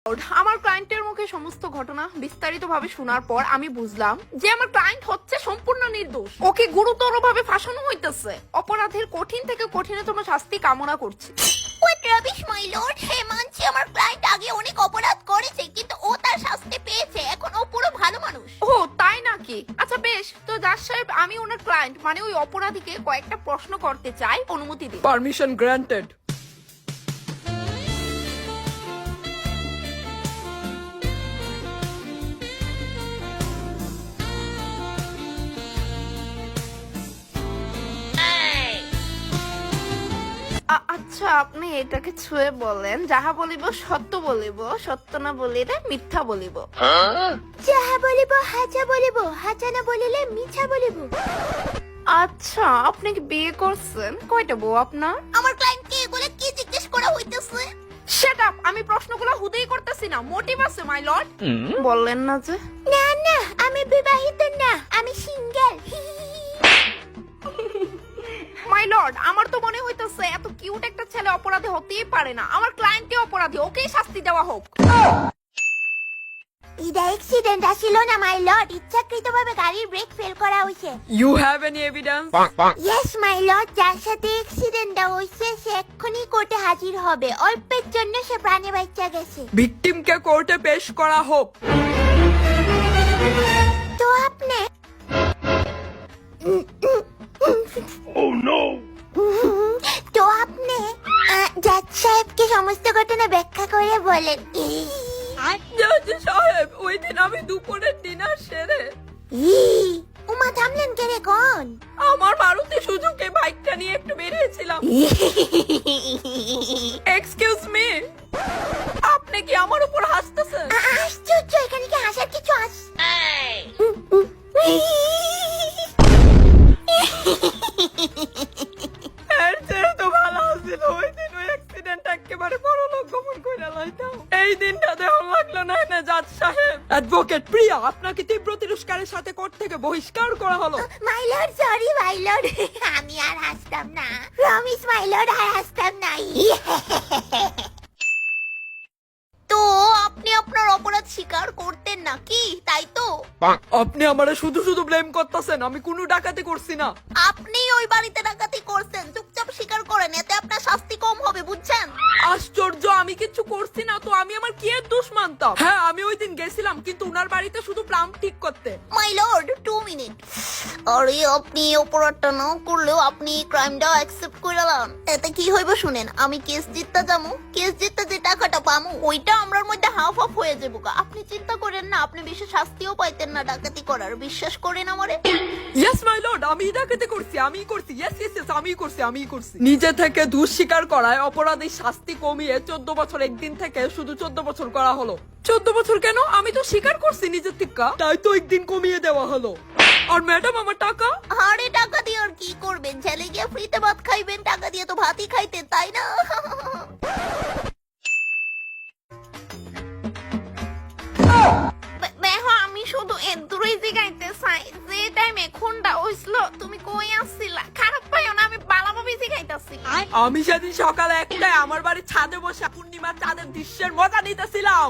আমার ক্লায়েন্টের মুখে সমস্ত ঘটনা বিস্তারিতভাবে শোনার পর আমি বুঝলাম যে আমার ক্লায়েন্ট হচ্ছে সম্পূর্ণ নির্দোষ। ওকে গুরুতরভাবে ফাঁসানো হইতেছে। অপরাধের কঠিন থেকে কঠিনতম শাস্তি কামনা করছি। What rubbish, my lord! হ্যাঁ, মানছি আমার ক্লায়েন্ট আগে অনেক অপরাধ করেছে, কিন্তু ও তার শাস্তি পেয়েছে। এখন ও পুরো ভালো মানুষ। ও তাই নাকি? আচ্ছা বেশ, তো জাজ সাহেব, আমি ওনার ক্লায়েন্ট মানে ওই অপরাধীকে কয়েকটা প্রশ্ন করতে চাই, অনুমতি দিন। Permission granted. আচ্ছা, আপনি এটাকে ছুঁয়ে বলেন, যাহা বলিব সত্য বলিব, সত্য না বলিলে মিথ্যা বলিব। যাহা বলিব হাজা বলিব, হাজা না বলিলে মিছা বলিব। আচ্ছা, আপনি কি বিয়ে করছেন? কয়টা বউ আপনার? আমার ক্লায়েন্টকে এগুলো কি জিজ্ঞেস করা হইতেছে? Shut up! আমি প্রশ্নগুলো হুদেই করতেছি না, মোটিভ আছে মাই লর্ড। বললেন না যে? না না, আমি বিবাহিত না, আমি সিঙ্গেল। মাই লর্ড, আমার তো মনে হইতেছে এত কিউট একটা ছেলে অপরাধী হতেই পারে না। আমার ক্লায়েন্টই অপরাধী, ওকেই শাস্তি দেওয়া হোক। এটা অ্যাক্সিডেন্ট আসিল না, মাই লর্ড। ইচ্ছাকৃতভাবে গাড়ির ব্রেক ফেল করা হয়েছে। You have any evidence? Yes my lord, যার সাথে অ্যাক্সিডেন্টটা হয়েছে সে এক্ষুনি কোর্টে হাজির হবে। অল্পের জন্য সে প্রাণে বাঁচা গেছে। ভিকটিমকে কোর্টে পেশ করা হোক। তো আপনি তো আপনি জাজ সাহেবকে সমস্ত ঘটনা ব্যাখ্যা করে বলেন। জাজ সাহেব, ওই দিন আমি দুপুরের ডিনার সেরে উমা থামলেন কে রে, কোন? আমার মারুতি সুজুকি বাইকটা নিয়ে একটু বেরিয়েছিলাম। এক্সকিউজ মি, আপনি কি আমার উপর হাসতেছেন? আশ্চর্য, এখানে কি হাসার কিছু এর চেয়ে তো ভালো ছিল ওই দিন ওই অ্যাক্সিডেন্ট একেবারে বড় লোক গমন কইরা লাইতাম। এই দিনটা দেহন লাগলো না না জাজ সাহেব। অ্যাডভোকেট প্রিয়া, আপনাকে তীব্র তিরস্কারের সাথে কোর্ট থেকে বহিষ্কার করা হলো। My lord, sorry my lord, আমি আর হাসতাম না। প্রমিস মাই লর্ড, আর হাসতাম না। তো আপনি আপনার অপরাধ স্বীকার করতেন না কি, তাই তো? আপনি আমারে শুধু শুধু ব্লেম করতেছেন, আমি কোনো ডাকাতি করছি না। আপনি ওই বাড়িতে ডাকাতি করছেন, চুপচাপ স্বীকার করেন, এতে আপনার শাস্তি কম হবে, বুঝছেন? আশ্চর্য, আমি কিছু করছি না তো আমি আমার কি এর দোষ মানতাম? হ্যাঁ, আমি ওই দিন গেছিলাম কিন্তু উনার বাড়িতে শুধু প্লাম ঠিক করতে। My lord, 2 minute. আরে আপনি অপরাধটা না করলেও আপনি ক্রাইমটা অ্যাকসেপ্ট করে নেন। এতে কি হইব শুনেন, আমি কেস জিততে যাবো, কেস জিততে যে টাকাটা পামু ওইটা আমরার মধ্যে হাফ হাফ হয়ে যাবো। আপনি চিন্তা করেন না, আপনি বেশি শাস্তিও পাইতেন না ডাকাতি করার, বিশ্বাস করেন আমারে। ইয়েস মাই লর্ড, আমি ডাকাতি করছি, আমিই করছি। ইয়েস ইয়েস ইয়েস, আমিই করছি। নিজে থেকে দোষ স্বীকার করায় অপরাধীর শাস্তি কমিয়ে 14 বছর একদিন থেকে শুধু 14 বছর করা হলো। 14 বছর কেন? আমি তো স্বীকার করছি নিজের থেকে, তাই তো একদিন কমিয়ে দেওয়া হলো। আর ম্যাডাম, আমার টাকা? আরে টাকা দিয়ে আর কি করবেন? ছেলে গিয়ে ফ্রিতে ভাত খাইবেন, টাকা দিয়ে তো ভাতই খাইতেন, তাই না? আমি শুধু এদুরই জিগাইতে চাই, যে টাইমে খুনটা হইছিল তুমি কই আসছিলা? খারাপ পাইও না, আমি ভালোভাবে জিগাইতাছি। আমি সেদিন সকালে একটাই আমার বাড়ির ছাদে বসে পূর্ণিমার চাঁদের দৃশ্যের মজা নিতেছিলাম।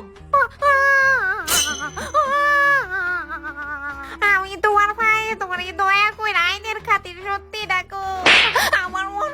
আমি তোমার ভাই, তোমার দয়া করে আইনের খাতির সত্যি ডাকো। আমার মন